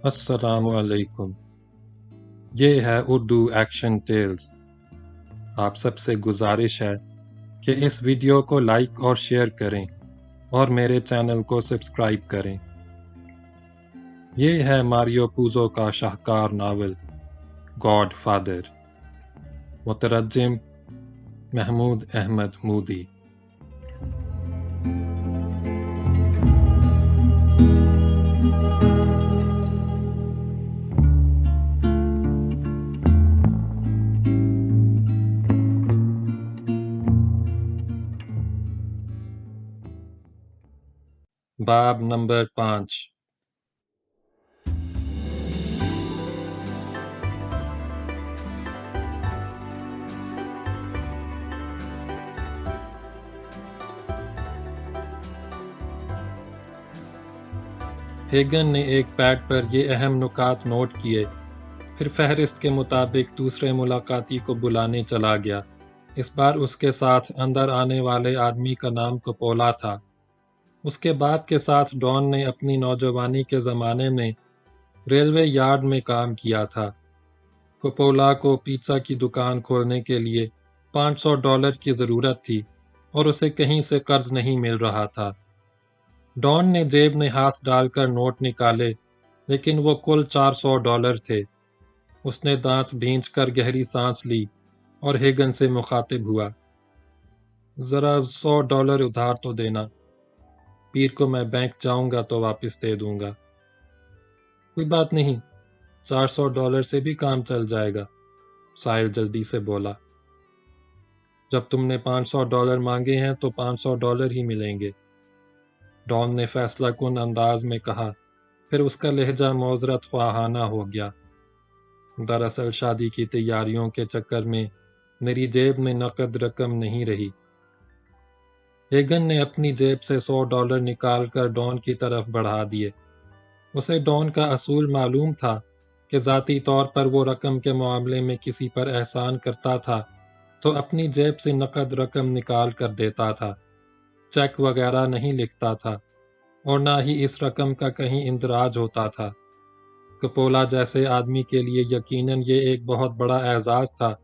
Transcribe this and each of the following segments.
السلام علیکم۔ یہ ہے اردو ایکشن ٹیلز۔ آپ سب سے گزارش ہے کہ اس ویڈیو کو لائک اور شیئر کریں اور میرے چینل کو سبسکرائب کریں۔ یہ ہے ماریو پوزو کا شاہکار ناول گاڈ فادر۔ مترجم محمود احمد مودی۔ باب نمبر 5۔ ہیگن نے ایک پیڈ پر یہ اہم نکات نوٹ کیے، پھر فہرست کے مطابق دوسرے ملاقاتی کو بلانے چلا گیا۔ اس بار اس کے ساتھ اندر آنے والے آدمی کا نام کپولا تھا۔ اس کے باپ کے ساتھ ڈان نے اپنی نوجوانی کے زمانے میں ریلوے یارڈ میں کام کیا تھا۔ کپولا کو پیزا کی دکان کھولنے کے لیے $500 کی ضرورت تھی اور اسے کہیں سے قرض نہیں مل رہا تھا۔ ڈان نے جیب میں ہاتھ ڈال کر نوٹ نکالے، لیکن وہ کل $400 تھے۔ اس نے دانت بھینچ کر گہری سانس لی اور ہیگن سے مخاطب ہوا۔ ذرا $100 ادھار تو دینا، پیر کو میں بینک جاؤں گا تو واپس دے دوں گا۔ کوئی بات نہیں، $400 سے بھی کام چل جائے گا، ساحل جلدی سے بولا۔ جب تم نے $500 مانگے ہیں تو $500 ہی ملیں گے، ڈان نے فیصلہ کن انداز میں کہا، پھر اس کا لہجہ معذرت خواہانہ ہو گیا۔ دراصل شادی کی تیاریوں کے چکر میں میری جیب میں نقد رقم نہیں رہی۔ ہیگن نے اپنی جیب سے $100 نکال کر ڈان کی طرف بڑھا دیے۔ اسے ڈان کا اصول معلوم تھا کہ ذاتی طور پر وہ رقم کے معاملے میں کسی پر احسان کرتا تھا تو اپنی جیب سے نقد رقم نکال کر دیتا تھا، چیک وغیرہ نہیں لکھتا تھا، اور نہ ہی اس رقم کا کہیں اندراج ہوتا تھا۔ کپولا جیسے آدمی کے لیے یقیناً یہ ایک بہت بڑا اعزاز تھا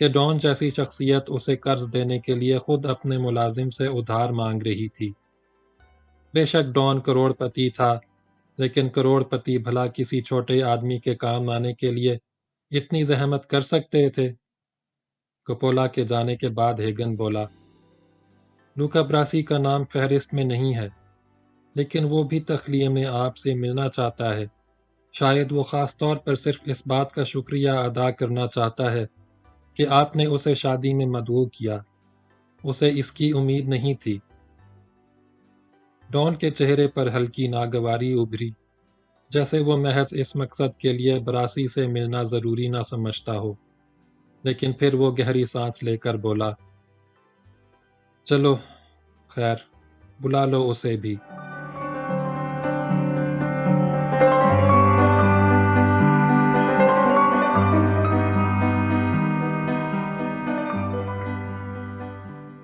کہ ڈان جیسی شخصیت اسے قرض دینے کے لیے خود اپنے ملازم سے ادھار مانگ رہی تھی۔ بے شک ڈان کروڑ پتی تھا، لیکن کروڑ پتی بھلا کسی چھوٹے آدمی کے کام آنے کے لیے اتنی زحمت کر سکتے تھے؟ کپولا کے جانے کے بعد ہیگن بولا، لوکا براسی کا نام فہرست میں نہیں ہے، لیکن وہ بھی تخلیے میں آپ سے ملنا چاہتا ہے۔ شاید وہ خاص طور پر صرف اس بات کا شکریہ ادا کرنا چاہتا ہے کہ آپ نے اسے شادی میں مدعو کیا۔ اسے اس کی امید نہیں تھی۔ ڈان کے چہرے پر ہلکی ناگواری ابھری، جیسے وہ محض اس مقصد کے لیے براسی سے ملنا ضروری نہ سمجھتا ہو، لیکن پھر وہ گہری سانس لے کر بولا، چلو خیر، بلا لو اسے بھی۔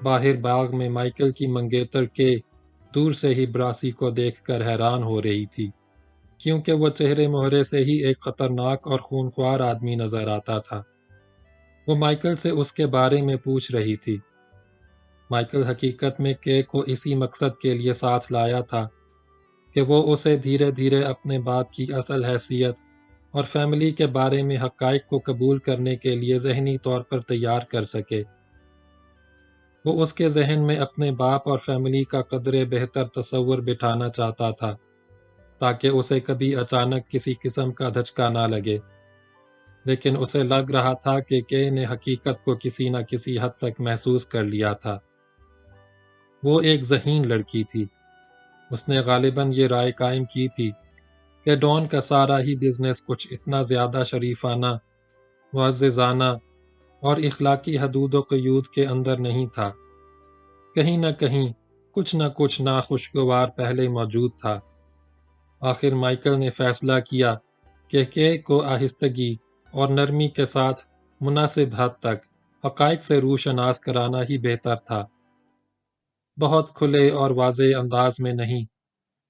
باہر باغ میں مائیکل کی منگیتر کے دور سے ہی براسی کو دیکھ کر حیران ہو رہی تھی، کیونکہ وہ چہرے مہرے سے ہی ایک خطرناک اور خونخوار آدمی نظر آتا تھا۔ وہ مائیکل سے اس کے بارے میں پوچھ رہی تھی۔ مائیکل حقیقت میں کے کو اسی مقصد کے لیے ساتھ لایا تھا کہ وہ اسے دھیرے دھیرے اپنے باپ کی اصل حیثیت اور فیملی کے بارے میں حقائق کو قبول کرنے کے لیے ذہنی طور پر تیار کر سکے۔ وہ اس کے ذہن میں اپنے باپ اور فیملی کا قدرے بہتر تصور بٹھانا چاہتا تھا، تاکہ اسے کبھی اچانک کسی قسم کا دھچکا نہ لگے۔ لیکن اسے لگ رہا تھا کہ کے نے حقیقت کو کسی نہ کسی حد تک محسوس کر لیا تھا۔ وہ ایک ذہین لڑکی تھی۔ اس نے غالباً یہ رائے قائم کی تھی کہ ڈان کا سارا ہی بزنس کچھ اتنا زیادہ شریفانہ، معززانہ اور اخلاقی حدود و قیود کے اندر نہیں تھا۔ کہیں نہ کہیں کچھ نہ کچھ ناخوشگوار پہلے موجود تھا۔ آخر مائیکل نے فیصلہ کیا کہ کے کو آہستگی اور نرمی کے ساتھ مناسب حد تک حقائق سے روشناس کرانا ہی بہتر تھا۔ بہت کھلے اور واضح انداز میں نہیں،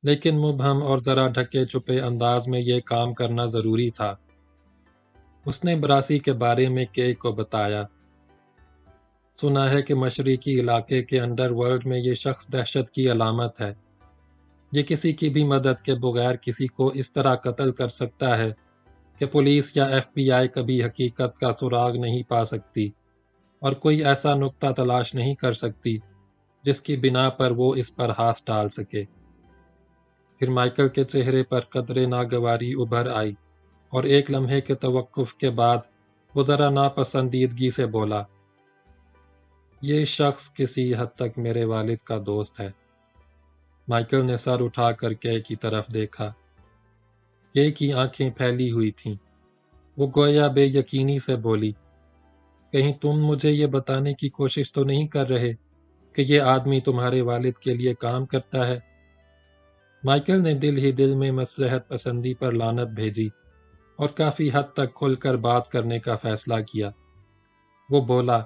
لیکن مبہم اور ذرا ڈھکے چھپے انداز میں یہ کام کرنا ضروری تھا۔ اس نے براسی کے بارے میں کے کو بتایا۔ سنا ہے کہ مشرقی علاقے کے انڈر ورلڈ میں یہ شخص دہشت کی علامت ہے۔ یہ کسی کی بھی مدد کے بغیر کسی کو اس طرح قتل کر سکتا ہے کہ پولیس یا ایف بی آئی کبھی حقیقت کا سراغ نہیں پا سکتی، اور کوئی ایسا نقطہ تلاش نہیں کر سکتی جس کی بنا پر وہ اس پر ہاتھ ڈال سکے۔ پھر مائیکل کے چہرے پر قدرے ناگواری ابھر آئی، اور ایک لمحے کے توقف کے بعد وہ ذرا ناپسندیدگی سے بولا، یہ شخص کسی حد تک میرے والد کا دوست ہے۔ مائیکل نے سر اٹھا کر کے کی طرف دیکھا۔ کے کی آنکھیں پھیلی ہوئی تھیں۔ وہ گویا بے یقینی سے بولی، کہیں تم مجھے یہ بتانے کی کوشش تو نہیں کر رہے کہ یہ آدمی تمہارے والد کے لیے کام کرتا ہے؟ مائیکل نے دل ہی دل میں مصلحت پسندی پر لعنت بھیجی اور کافی حد تک کھل کر بات کرنے کا فیصلہ کیا۔ وہ بولا،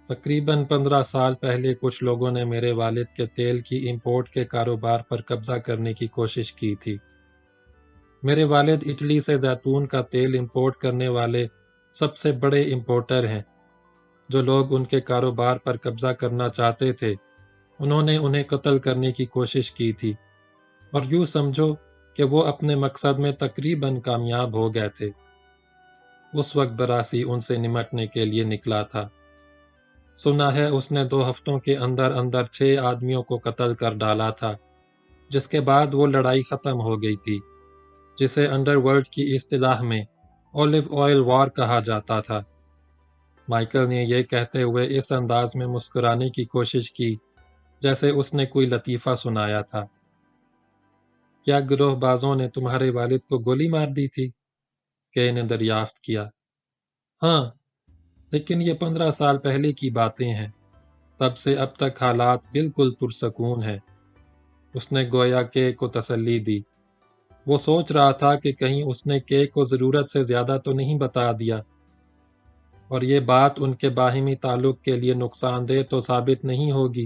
تقریباً 15 سال پہلے کچھ لوگوں نے میرے والد کے تیل کی امپورٹ کے کاروبار پر قبضہ کرنے کی کوشش کی تھی۔ میرے والد اٹلی سے زیتون کا تیل امپورٹ کرنے والے سب سے بڑے امپورٹر ہیں۔ جو لوگ ان کے کاروبار پر قبضہ کرنا چاہتے تھے، انہوں نے انہیں قتل کرنے کی کوشش کی تھی، اور یوں سمجھو کہ وہ اپنے مقصد میں تقریباً کامیاب ہو گئے تھے۔ اس وقت براسی ان سے نمٹنے کے لیے نکلا تھا۔ سنا ہے اس نے 2 ہفتوں کے اندر اندر 6 آدمیوں کو قتل کر ڈالا تھا، جس کے بعد وہ لڑائی ختم ہو گئی تھی، جسے انڈر ورلڈ کی اصطلاح میں اولیو آئل وار کہا جاتا تھا۔ مائیکل نے یہ کہتے ہوئے اس انداز میں مسکرانے کی کوشش کی جیسے اس نے کوئی لطیفہ سنایا تھا۔ کیا گروہ بازوں نے تمہارے والد کو گولی مار دی تھی؟ کے نے دریافت کیا۔ ہاں، لیکن یہ 15 سال پہلے کی باتیں ہیں۔ تب سے اب تک حالات بالکل پرسکون ہیں۔ اس نے گویا کے کو تسلی دی۔ وہ سوچ رہا تھا کہ کہیں اس نے کے کو ضرورت سے زیادہ تو نہیں بتا دیا، اور یہ بات ان کے باہمی تعلق کے لیے نقصان دہ تو ثابت نہیں ہوگی۔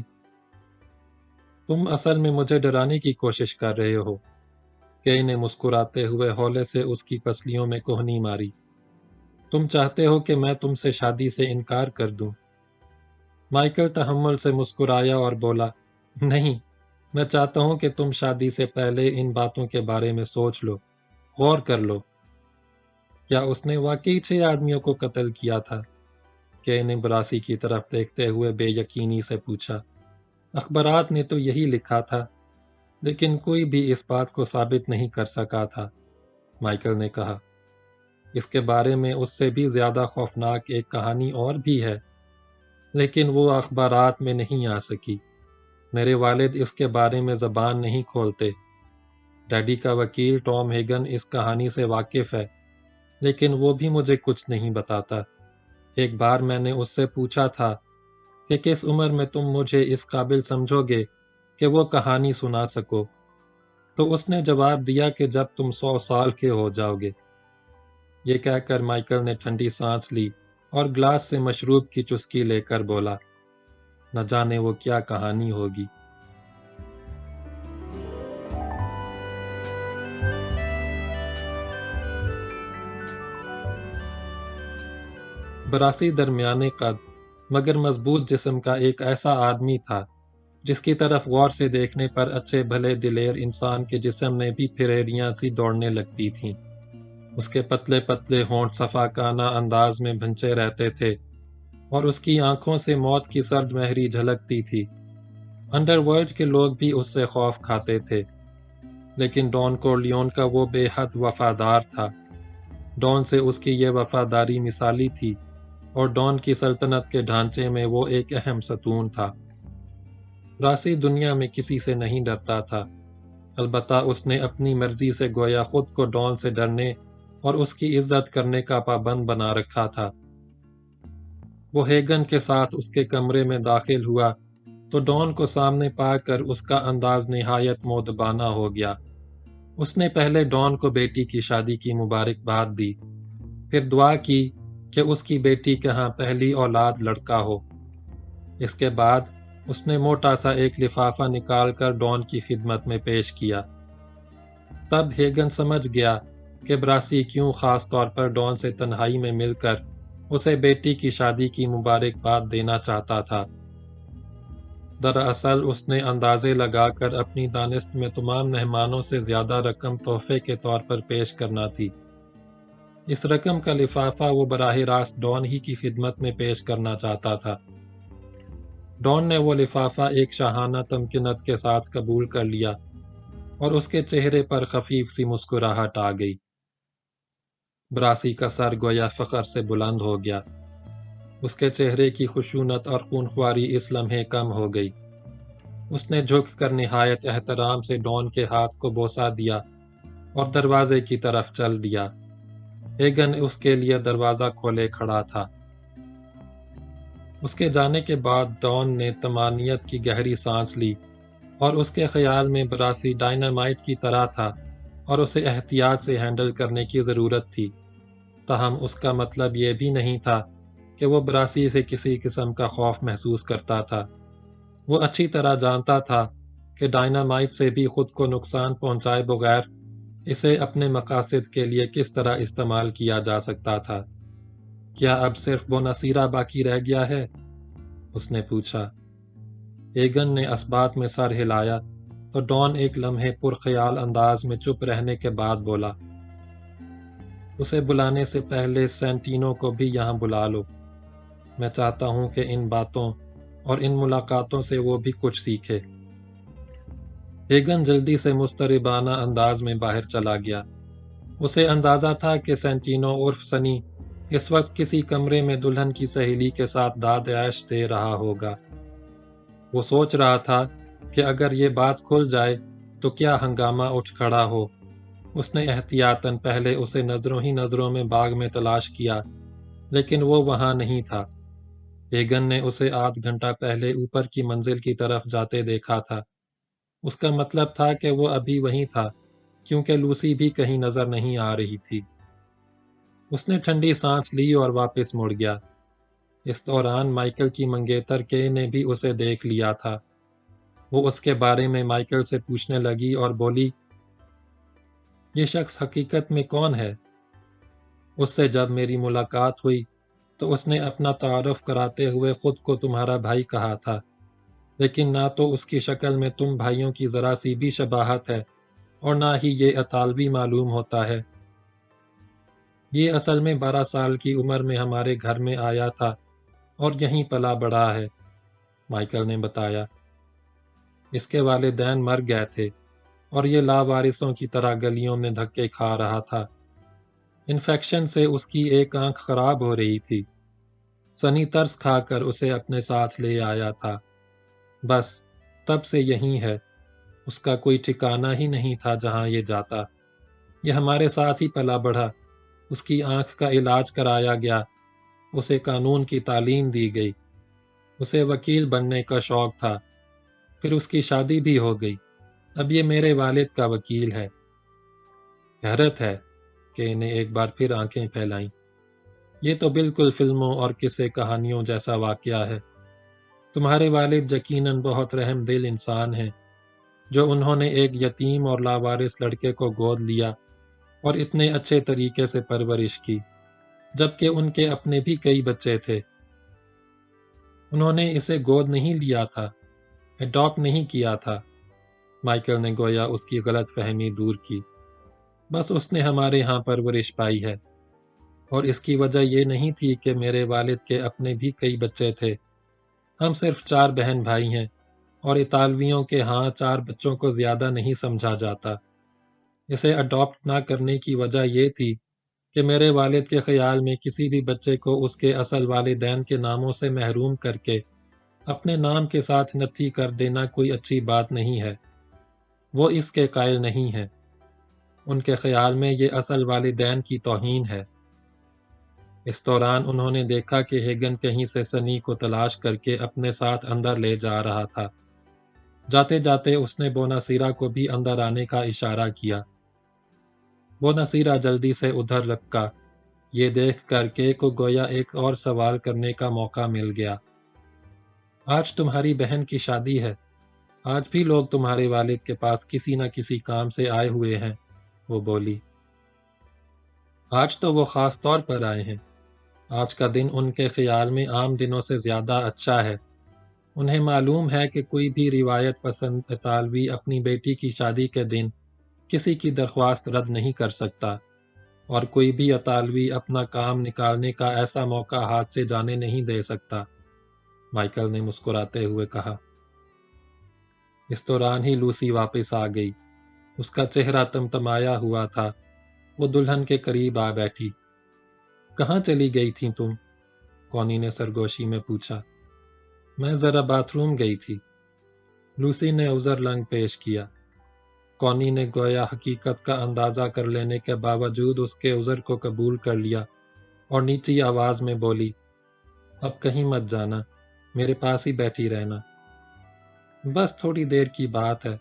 تم اصل میں مجھے ڈرانے کی کوشش کر رہے ہو، کے نے مسکراتے ہوئے ہولے سے اس کی پسلیوں میں کوہنی ماری۔ تم چاہتے ہو کہ میں تم سے شادی سے انکار کر دوں؟ مائیکل تحمل سے مسکرایا اور بولا، نہیں، میں چاہتا ہوں کہ تم شادی سے پہلے ان باتوں کے بارے میں سوچ لو، غور کر لو۔ کیا اس نے واقعی 6 آدمیوں کو قتل کیا تھا؟ کے نے براسی کی طرف دیکھتے ہوئے بے یقینی سے پوچھا۔ اخبارات نے تو یہی لکھا تھا، لیکن کوئی بھی اس بات کو ثابت نہیں کر سکا تھا، مائیکل نے کہا۔ اس کے بارے میں اس سے بھی زیادہ خوفناک ایک کہانی اور بھی ہے، لیکن وہ اخبارات میں نہیں آ سکی۔ میرے والد اس کے بارے میں زبان نہیں کھولتے۔ ڈیڈی کا وکیل ٹام ہیگن اس کہانی سے واقف ہے، لیکن وہ بھی مجھے کچھ نہیں بتاتا۔ ایک بار میں نے اس سے پوچھا تھا کہ کس عمر میں تم مجھے اس قابل سمجھو گے کہ وہ کہانی سنا سکو، تو اس نے جواب دیا کہ جب تم 100 سال کے ہو جاؤ گے۔ یہ کہہ کر مائیکل نے ٹھنڈی سانس لی اور گلاس سے مشروب کی چسکی لے کر بولا، نہ جانے وہ کیا کہانی ہوگی۔ براسی درمیانے قد مگر مضبوط جسم کا ایک ایسا آدمی تھا جس کی طرف غور سے دیکھنے پر اچھے بھلے دلیر انسان کے جسم میں بھی پھریریاں سی دوڑنے لگتی تھیں۔ اس کے پتلے پتلے ہونٹ صفاکانہ انداز میں بھنچے رہتے تھے، اور اس کی آنکھوں سے موت کی سرد مہری جھلکتی تھی۔ انڈر ورلڈ کے لوگ بھی اس سے خوف کھاتے تھے، لیکن ڈان کورلیون کا وہ بے حد وفادار تھا۔ ڈان سے اس کی یہ وفاداری مثالی تھی، اور ڈان کی سلطنت کے ڈھانچے میں وہ ایک اہم ستون تھا۔ براسی دنیا میں کسی سے نہیں ڈرتا تھا، البتہ اس نے اپنی مرضی سے گویا خود کو ڈان سے ڈرنے اور اس کی عزت کرنے کا پابند بنا رکھا تھا۔ وہ ہیگن کے ساتھ اس کے کمرے میں داخل ہوا تو ڈان کو سامنے پا کر اس کا انداز نہایت مؤدبانہ ہو گیا۔ اس نے پہلے ڈان کو بیٹی کی شادی کی مبارکباد دی، پھر دعا کی کہ اس کی بیٹی کے ہاں پہلی اولاد لڑکا ہو۔ اس کے بعد اس نے موٹا سا ایک لفافہ نکال کر ڈان کی خدمت میں پیش کیا۔ تب ہیگن سمجھ گیا کہ براسی کیوں خاص طور پر ڈان سے تنہائی میں مل کر اسے بیٹی کی شادی کی مبارکباد دینا چاہتا تھا۔ دراصل اس نے اندازے لگا کر اپنی دانست میں تمام مہمانوں سے زیادہ رقم تحفے کے طور پر پیش کرنا تھی۔ اس رقم کا لفافہ وہ براہ راست ڈان ہی کی خدمت میں پیش کرنا چاہتا تھا۔ ڈان نے وہ لفافہ ایک شاہانہ تمکنت کے ساتھ قبول کر لیا اور اس کے چہرے پر خفیف سی مسکراہٹ آ گئی۔ براسی کا سر گویا فخر سے بلند ہو گیا۔ اس کے چہرے کی خشونت اور خونخواری اس لمحے کم ہو گئی۔ اس نے جھک کر نہایت احترام سے ڈان کے ہاتھ کو بوسہ دیا اور دروازے کی طرف چل دیا۔ ہیگن اس کے لیے دروازہ کھولے کھڑا تھا۔ اس کے جانے کے بعد ڈان نے طمانینت کی گہری سانس لی اور اس کے خیال میں براسی ڈائنامائٹ کی طرح تھا اور اسے احتیاط سے ہینڈل کرنے کی ضرورت تھی۔ تاہم اس کا مطلب یہ بھی نہیں تھا کہ وہ براسی سے کسی قسم کا خوف محسوس کرتا تھا۔ وہ اچھی طرح جانتا تھا کہ ڈائنامائٹ سے بھی خود کو نقصان پہنچائے بغیر اسے اپنے مقاصد کے لیے کس طرح استعمال کیا جا سکتا تھا۔ کیا اب صرف بوناسیرا باقی رہ گیا ہے؟ اس نے پوچھا۔ ہیگن نے اثبات میں سر ہلایا تو ڈان ایک لمحے پرخیال انداز میں چپ رہنے کے بعد بولا، اسے بلانے سے پہلے سینٹینو کو بھی یہاں بلا لو۔ میں چاہتا ہوں کہ ان باتوں اور ان ملاقاتوں سے وہ بھی کچھ سیکھے۔ ہیگن جلدی سے مضطربانہ انداز میں باہر چلا گیا۔ اسے اندازہ تھا کہ سینٹینو عرف سنی اس وقت کسی کمرے میں دلہن کی سہیلی کے ساتھ داد عیش دے رہا ہوگا۔ وہ سوچ رہا تھا کہ اگر یہ بات کھل جائے تو کیا ہنگامہ اٹھ کھڑا ہو۔ اس نے احتیاطاً پہلے اسے نظروں ہی نظروں میں باغ میں تلاش کیا، لیکن وہ وہاں نہیں تھا۔ ہیگن نے اسے آدھ گھنٹہ پہلے اوپر کی منزل کی طرف جاتے دیکھا تھا۔ اس کا مطلب تھا کہ وہ ابھی وہیں تھا، کیونکہ لوسی بھی کہیں نظر نہیں آ رہی تھی۔ اس نے ٹھنڈی سانس لی اور واپس مڑ گیا۔ اس دوران مائیکل کی منگیتر کے نے بھی اسے دیکھ لیا تھا۔ وہ اس کے بارے میں مائیکل سے پوچھنے لگی اور بولی، یہ شخص حقیقت میں کون ہے؟ اس سے جب میری ملاقات ہوئی تو اس نے اپنا تعارف کراتے ہوئے خود کو تمہارا بھائی کہا تھا، لیکن نہ تو اس کی شکل میں تم بھائیوں کی ذرا سی بھی شباہت ہے اور نہ ہی یہ اطالوی معلوم ہوتا ہے۔ یہ اصل میں 12 سال کی عمر میں ہمارے گھر میں آیا تھا اور یہیں پلا بڑھا ہے، مائیکل نے بتایا۔ اس کے والدین مر گئے تھے اور یہ لاوارثوں کی طرح گلیوں میں دھکے کھا رہا تھا۔ انفیکشن سے اس کی ایک آنکھ خراب ہو رہی تھی۔ سنی ترس کھا کر اسے اپنے ساتھ لے آیا تھا۔ بس تب سے یہیں ہے، اس کا کوئی ٹھکانہ ہی نہیں تھا جہاں یہ جاتا۔ یہ ہمارے ساتھ ہی پلا بڑھا، اس کی آنکھ کا علاج کرایا گیا، اسے قانون کی تعلیم دی گئی، اسے وکیل بننے کا شوق تھا، پھر اس کی شادی بھی ہو گئی، اب یہ میرے والد کا وکیل ہے۔ حیرت ہے کہ انہیں ایک بار پھر آنکھیں پھیلائیں۔ یہ تو بالکل فلموں اور قصے کہانیوں جیسا واقعہ ہے۔ تمہارے والد یقیناً بہت رحم دل انسان ہیں، جو انہوں نے ایک یتیم اور لاوارث لڑکے کو گود لیا اور اتنے اچھے طریقے سے پرورش کی، جبکہ ان کے اپنے بھی کئی بچے تھے۔ انہوں نے اسے گود نہیں لیا تھا، اڈاپٹ نہیں کیا تھا، مائیکل نے گویا اس کی غلط فہمی دور کی۔ بس اس نے ہمارے ہاں پرورش پائی ہے، اور اس کی وجہ یہ نہیں تھی کہ میرے والد کے اپنے بھی کئی بچے تھے۔ ہم صرف 4 بہن بھائی ہیں، اور اطالویوں کے ہاں 4 بچوں کو زیادہ نہیں سمجھا جاتا۔ اسے اڈاپٹ نہ کرنے کی وجہ یہ تھی کہ میرے والد کے خیال میں کسی بھی بچے کو اس کے اصل والدین کے ناموں سے محروم کر کے اپنے نام کے ساتھ نتھی کر دینا کوئی اچھی بات نہیں ہے۔ وہ اس کے قائل نہیں ہیں۔ ان کے خیال میں یہ اصل والدین کی توہین ہے۔ اس دوران انہوں نے دیکھا کہ ہیگن کہیں سے سنی کو تلاش کر کے اپنے ساتھ اندر لے جا رہا تھا۔ جاتے جاتے اس نے بوناسیرا کو بھی اندر آنے کا اشارہ کیا۔ بوناسیرا جلدی سے ادھر لپکا، یہ دیکھ کر کہ کو گویا ایک اور سوال کرنے کا موقع مل گیا۔ آج تمہاری بہن کی شادی ہے، آج بھی لوگ تمہارے والد کے پاس کسی نہ کسی کام سے آئے ہوئے ہیں، وہ بولی۔ آج تو وہ خاص طور پر آئے ہیں، آج کا دن ان کے خیال میں عام دنوں سے زیادہ اچھا ہے۔ انہیں معلوم ہے کہ کوئی بھی روایت پسند اطالوی اپنی بیٹی کی شادی کے دن کسی کی درخواست رد نہیں کر سکتا، اور کوئی بھی اطالوی اپنا کام نکالنے کا ایسا موقع ہاتھ سے جانے نہیں دے سکتا، مائیکل نے مسکراتے ہوئے کہا۔ اس دوران ہی لوسی واپس آ گئی، اس کا چہرہ تمتمایا ہوا تھا، وہ دلہن کے قریب آ بیٹھی۔ کہاں چلی گئی تھی تم؟ کونی نے سرگوشی میں پوچھا۔ میں ذرا باتھ روم گئی تھی، لوسی نے عذر لنگ پیش کیا۔ کونی نے گویا حقیقت کا اندازہ کر لینے کے باوجود اس کے عذر کو قبول کر لیا اور نیچی آواز میں بولی، اب کہیں مت جانا، میرے پاس ہی بیٹھی رہنا۔ بس تھوڑی دیر کی بات ہے،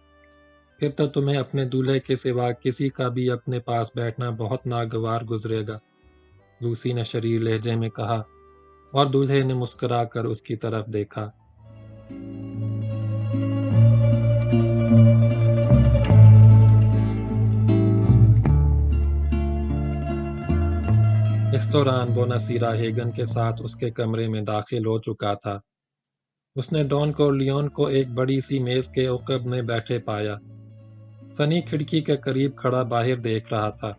پھر تو تمہیں اپنے دولہے کے سوا کسی کا بھی اپنے پاس بیٹھنا بہت ناگوار گزرے گا، لوسی نے شریر لہجے میں کہا، اور دولہے نے مسکرا کر اس کی طرف دیکھا۔ اس دوران بوناسیرا ہیگن کے ساتھ اس کے کمرے میں داخل ہو چکا تھا۔ اس نے ڈون کورلیون کو ایک بڑی سی میز کے عقب میں بیٹھے پایا۔ سنی کھڑکی کے قریب کھڑا باہر دیکھ رہا تھا۔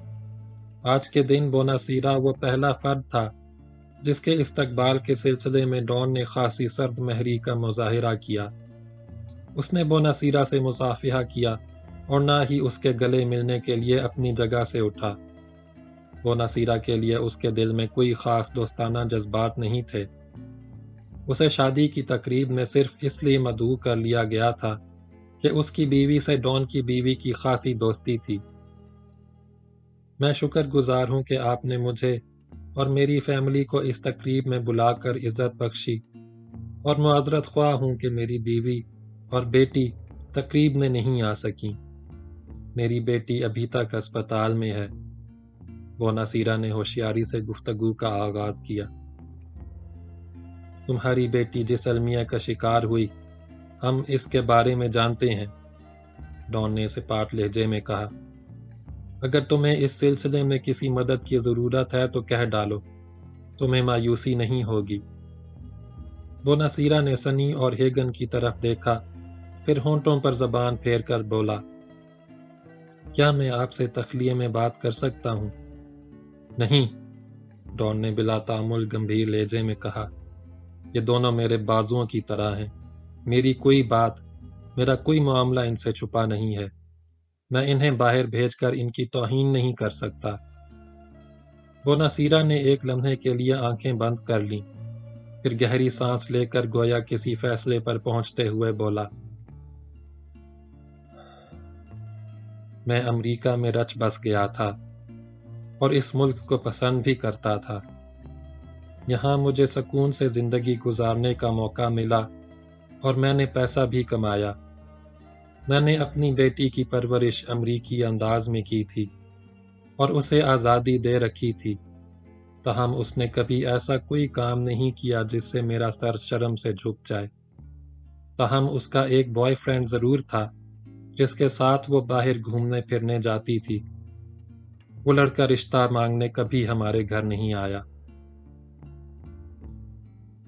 آج کے دن بوناسیرا وہ پہلا فرد تھا جس کے استقبال کے سلسلے میں ڈون نے خاصی سرد مہری کا مظاہرہ کیا۔ اس نے بوناسیرا سے مصافحہ کیا اور نہ ہی اس کے گلے ملنے کے لیے اپنی جگہ سے اٹھا۔ بوناسیرا کے لیے اس کے دل میں کوئی خاص دوستانہ جذبات نہیں تھے۔ اسے شادی کی تقریب میں صرف اس لیے مدعو کر لیا گیا تھا کہ اس کی بیوی سے ڈون کی بیوی کی خاصی دوستی تھی۔ میں شکر گزار ہوں کہ آپ نے مجھے اور میری فیملی کو اس تقریب میں بلا کر عزت بخشی، اور معذرت خواہ ہوں کہ میری بیوی اور بیٹی تقریب میں نہیں آ سکیں۔ میری بیٹی ابھی تک اسپتال میں ہے، بوناسیرا نے ہوشیاری سے گفتگو کا آغاز کیا۔ تمہاری بیٹی جس المیہ کا شکار ہوئی، ہم اس کے بارے میں جانتے ہیں، ڈون نے سپاٹ لہجے میں کہا۔ اگر تمہیں اس سلسلے میں کسی مدد کی ضرورت ہے تو کہہ ڈالو، تمہیں مایوسی نہیں ہوگی۔ بوناسیرا نے سنی اور ہیگن کی طرف دیکھا، پھر ہونٹوں پر زبان پھیر کر بولا، کیا میں آپ سے تخلیے میں بات کر سکتا ہوں؟ نہیں، ڈون نے بلا تعامل گمبھیر لہجے میں کہا، یہ دونوں میرے بازوؤں کی طرح ہیں، میری کوئی بات، میرا کوئی معاملہ ان سے چھپا نہیں ہے، میں انہیں باہر بھیج کر ان کی توہین نہیں کر سکتا۔ بوناسیرا نے ایک لمحے کے لیے آنکھیں بند کر لیں، پھر گہری سانس لے کر گویا کسی فیصلے پر پہنچتے ہوئے بولا، میں امریکہ میں رچ بس گیا تھا اور اس ملک کو پسند بھی کرتا تھا۔ یہاں مجھے سکون سے زندگی گزارنے کا موقع ملا اور میں نے پیسہ بھی کمایا۔ میں نے اپنی بیٹی کی پرورش امریکی انداز میں کی تھی اور اسے آزادی دے رکھی تھی، تاہم اس نے کبھی ایسا کوئی کام نہیں کیا جس سے میرا سر شرم سے جھک جائے۔ تاہم اس کا ایک بوائے فرینڈ ضرور تھا جس کے ساتھ وہ باہر گھومنے پھرنے جاتی تھی۔ وہ لڑکا رشتہ مانگنے کبھی ہمارے گھر نہیں آیا۔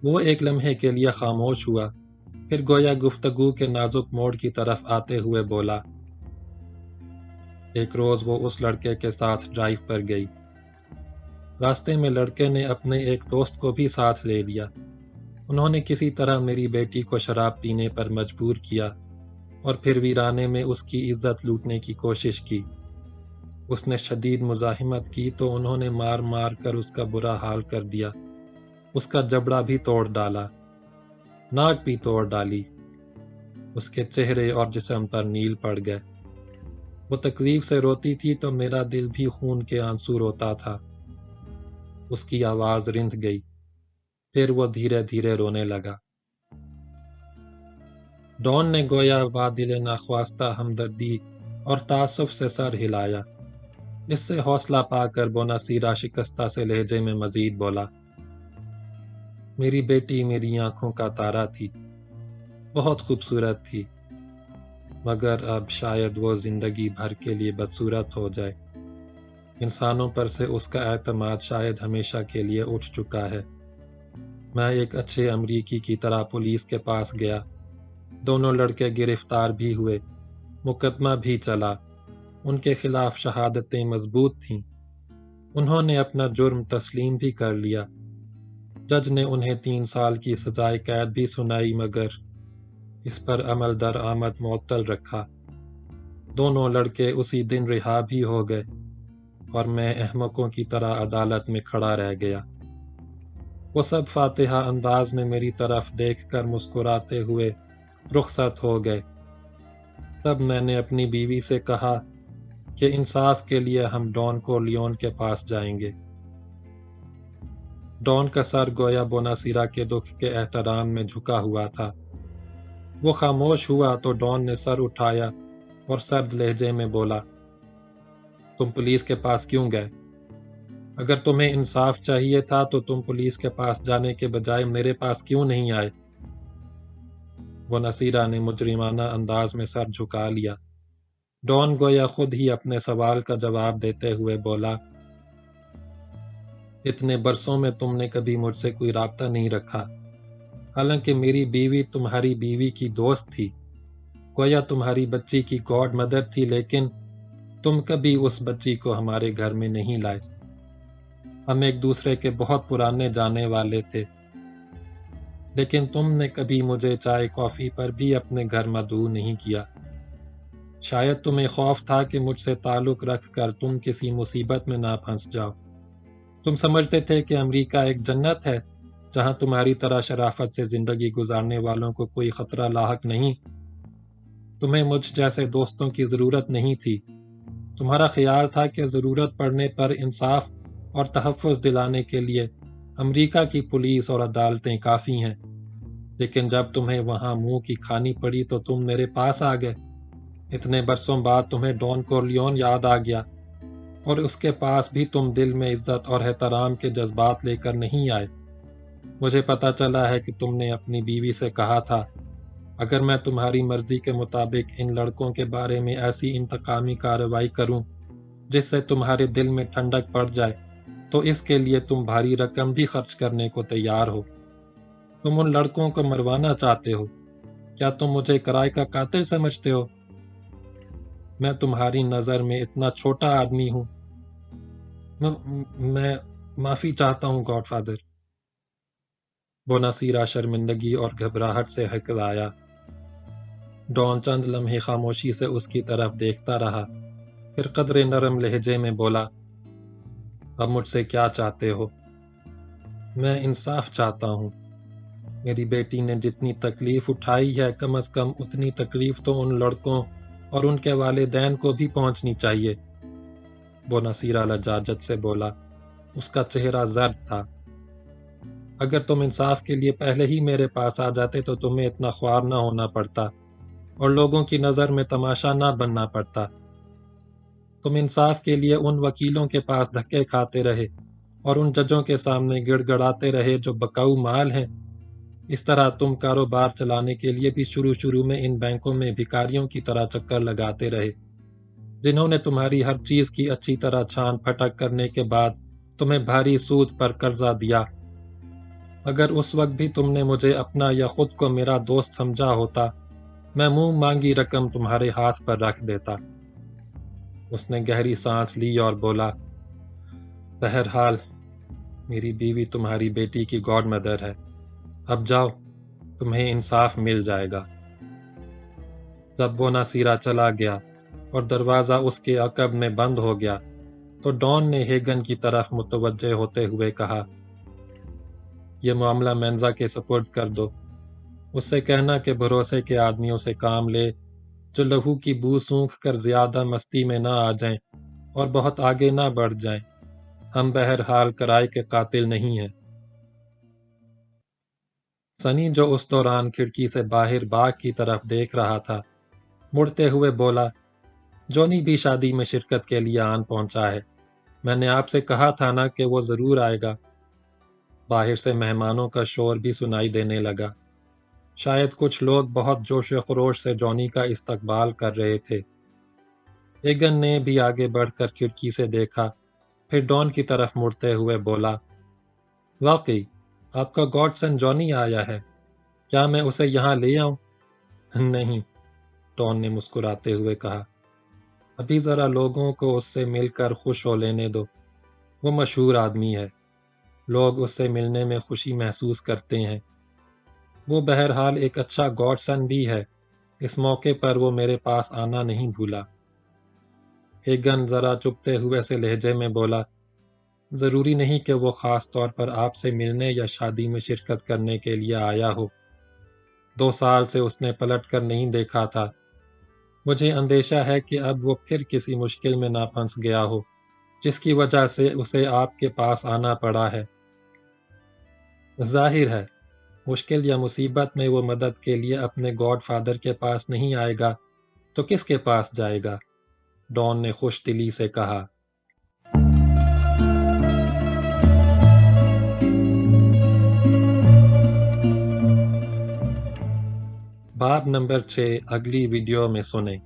وہ ایک لمحے کے لیے خاموش ہوا، پھر گویا گفتگو کے نازک موڑ کی طرف آتے ہوئے بولا، ایک روز وہ اس لڑکے کے ساتھ ڈرائیو پر گئی۔ راستے میں لڑکے نے اپنے ایک دوست کو بھی ساتھ لے لیا۔ انہوں نے کسی طرح میری بیٹی کو شراب پینے پر مجبور کیا اور پھر ویرانے میں اس کی عزت لوٹنے کی کوشش کی۔ اس نے شدید مزاحمت کی تو انہوں نے مار مار کر اس کا برا حال کر دیا، اس کا جبڑا بھی توڑ ڈالا، ناک بھی توڑ ڈالی، اس کے چہرے اور جسم پر نیل پڑ گئے۔ وہ تکلیف سے روتی تھی تو میرا دل بھی خون کے آنسو روتا تھا۔ اس کی آواز رند گئی، پھر وہ دھیرے دھیرے رونے لگا۔ ڈون نے گویا بادل ناخواستہ ہمدردی اور تعصب سے سر ہلایا۔ اس سے حوصلہ پا کر بوناسیرا شکستہ سے لہجے میں مزید بولا، میری بیٹی میری آنکھوں کا تارا تھی، بہت خوبصورت تھی، مگر اب شاید وہ زندگی بھر کے لیے بدصورت ہو جائے۔ انسانوں پر سے اس کا اعتماد شاید ہمیشہ کے لیے اٹھ چکا ہے۔ میں ایک اچھے امریکی کی طرح پولیس کے پاس گیا۔ دونوں لڑکے گرفتار بھی ہوئے، مقدمہ بھی چلا، ان کے خلاف شہادتیں مضبوط تھیں۔ انہوں نے اپنا جرم تسلیم بھی کر لیا۔ جج نے انہیں 3 سال کی سزائے قید بھی سنائی، مگر اس پر عمل درآمد معطل رکھا۔ دونوں لڑکے اسی دن رہا بھی ہو گئے اور میں احمقوں کی طرح عدالت میں کھڑا رہ گیا۔ وہ سب فاتحہ انداز میں میری طرف دیکھ کر مسکراتے ہوئے رخصت ہو گئے۔ تب میں نے اپنی بیوی سے کہا کہ انصاف کے لیے ہم ڈان کورلیون کے پاس جائیں گے۔ ڈان کا سر گویا بوناسیرا کے دکھ کے احترام میں جھکا ہوا تھا۔ وہ خاموش ہوا تو ڈان نے سر اٹھایا اور سرد لہجے میں بولا، تم پولیس کے پاس کیوں گئے؟ اگر تمہیں انصاف چاہیے تھا تو تم پولیس کے پاس جانے کے بجائے میرے پاس کیوں نہیں آئے؟ بوناسیرا نے مجرمانہ انداز میں سر جھکا لیا۔ ڈان گویا خود ہی اپنے سوال کا جواب دیتے ہوئے بولا، اتنے برسوں میں تم نے کبھی مجھ سے کوئی رابطہ نہیں رکھا، حالانکہ میری بیوی تمہاری بیوی کی دوست تھی، گویا تمہاری بچی کی گاڈ مدر تھی، لیکن تم کبھی اس بچی کو ہمارے گھر میں نہیں لائے۔ ہم ایک دوسرے کے بہت پرانے جانے والے تھے، لیکن تم نے کبھی مجھے چائے کافی پر بھی اپنے گھر مدعو نہیں کیا۔ شاید تمہیں خوف تھا کہ مجھ سے تعلق رکھ کر تم کسی مصیبت میں نہ پھنس جاؤ۔ تم سمجھتے تھے کہ امریکہ ایک جنت ہے جہاں تمہاری طرح شرافت سے زندگی گزارنے والوں کو کوئی خطرہ لاحق نہیں۔ تمہیں مجھ جیسے دوستوں کی ضرورت نہیں تھی۔ تمہارا خیال تھا کہ ضرورت پڑنے پر انصاف اور تحفظ دلانے کے لیے امریکہ کی پولیس اور عدالتیں کافی ہیں، لیکن جب تمہیں وہاں منہ کی کھانی پڑی تو تم میرے پاس آ گئے۔ اتنے برسوں بعد تمہیں ڈان کورلیون یاد آ گیا، اور اس کے پاس بھی تم دل میں عزت اور احترام کے جذبات لے کر نہیں آئے۔ مجھے پتہ چلا ہے کہ تم نے اپنی بیوی سے کہا تھا، اگر میں تمہاری مرضی کے مطابق ان لڑکوں کے بارے میں ایسی انتقامی کارروائی کروں جس سے تمہارے دل میں ٹھنڈک پڑ جائے تو اس کے لیے تم بھاری رقم بھی خرچ کرنے کو تیار ہو۔ تم ان لڑکوں کو مروانا چاہتے ہو۔ کیا تم مجھے کرائے کا قاتل سمجھتے ہو؟ میں تمہاری نظر میں اتنا چھوٹا آدمی ہوں؟ میں معافی چاہتا ہوں گاڈ فادر۔ بوناسیرا شرمندگی اور گھبراہٹ سے ہکلایا۔ ڈان چند لمحے خاموشی سے اس کی طرف دیکھتا رہا، پھر قدرے نرم لہجے میں بولا، اب مجھ سے کیا چاہتے ہو؟ میں انصاف چاہتا ہوں۔ میری بیٹی نے جتنی تکلیف اٹھائی ہے، کم از کم اتنی تکلیف تو ان لڑکوں اور ان کے والدین کو بھی پہنچنی چاہیے۔ بوناسیرا لجاجت سے بولا، اس کا چہرہ زرد تھا۔ اگر تم انصاف کے لیے پہلے ہی میرے پاس آ جاتے تو تمہیں اتنا خوار نہ ہونا پڑتا اور لوگوں کی نظر میں تماشا نہ بننا پڑتا۔ تم انصاف کے لیے ان وکیلوں کے پاس دھکے کھاتے رہے اور ان ججوں کے سامنے گڑ گڑاتے رہے جو بکاؤ مال ہیں۔ اس طرح تم کاروبار چلانے کے لیے بھی شروع میں ان بینکوں میں بھکاریوں کی طرح چکر لگاتے رہے، جنہوں نے تمہاری ہر چیز کی اچھی طرح چھان پھٹک کرنے کے بعد تمہیں بھاری سود پر قرضہ دیا۔ اگر اس وقت بھی تم نے مجھے اپنا یا خود کو میرا دوست سمجھا ہوتا، میں منہ مانگی رقم تمہارے ہاتھ پر رکھ دیتا۔ اس نے گہری سانس لی اور بولا، بہرحال میری بیوی تمہاری بیٹی کی گاڈ مدر ہے۔ اب جاؤ، تمہیں انصاف مل جائے گا۔ جب بوناسیرا چلا گیا اور دروازہ اس کے عقب میں بند ہو گیا تو ڈان نے ہیگن کی طرف متوجہ ہوتے ہوئے کہا، یہ معاملہ مینزا کے سپرد کر دو۔ اس سے کہنا کہ بھروسے کے آدمیوں سے کام لے جو لہو کی بو سونکھ کر زیادہ مستی میں نہ آ جائیں اور بہت آگے نہ بڑھ جائیں۔ ہم بہرحال کرائے کے قاتل نہیں ہیں۔ سنی جو اس دوران کھڑکی سے باہر باغ کی طرف دیکھ رہا تھا، مڑتے ہوئے بولا، جونی بھی شادی میں شرکت کے لیے آن پہنچا ہے۔ میں نے آپ سے کہا تھا نا کہ وہ ضرور آئے گا۔ باہر سے مہمانوں کا شور بھی سنائی دینے لگا۔ شاید کچھ لوگ بہت جوش و خروش سے جانی کا استقبال کر رہے تھے۔ ہیگن نے بھی آگے بڑھ کر کھڑکی سے دیکھا، پھر ڈان کی طرف مڑتے ہوئے بولا، واقعی آپ کا گاڈ سن جانی آیا ہے، کیا میں اسے یہاں لے آؤں؟ نہیں، ڈان نے مسکراتے ہوئے کہا، ابھی ذرا لوگوں کو اس سے مل کر خوش ہو لینے دو، وہ مشہور آدمی ہے، لوگ اس سے ملنے میں خوشی محسوس کرتے ہیں۔ وہ بہرحال ایک اچھا گاڈ سن بھی ہے، اس موقع پر وہ میرے پاس آنا نہیں بھولا۔ ہیگن ذرا چپتے ہوئے سے لہجے میں بولا، ضروری نہیں کہ وہ خاص طور پر آپ سے ملنے یا شادی میں شرکت کرنے کے لیے آیا ہو۔ 2 سال سے اس نے پلٹ کر نہیں دیکھا تھا۔ مجھے اندیشہ ہے کہ اب وہ پھر کسی مشکل میں نہ پھنس گیا ہو، جس کی وجہ سے اسے آپ کے پاس آنا پڑا ہے۔ ظاہر ہے، مشکل یا مصیبت میں وہ مدد کے لیے اپنے گاڈ فادر کے پاس نہیں آئے گا تو کس کے پاس جائے گا؟ ڈان نے خوش دلی سے کہا۔ باب نمبر 6 اگلی ویڈیو میں سنیں۔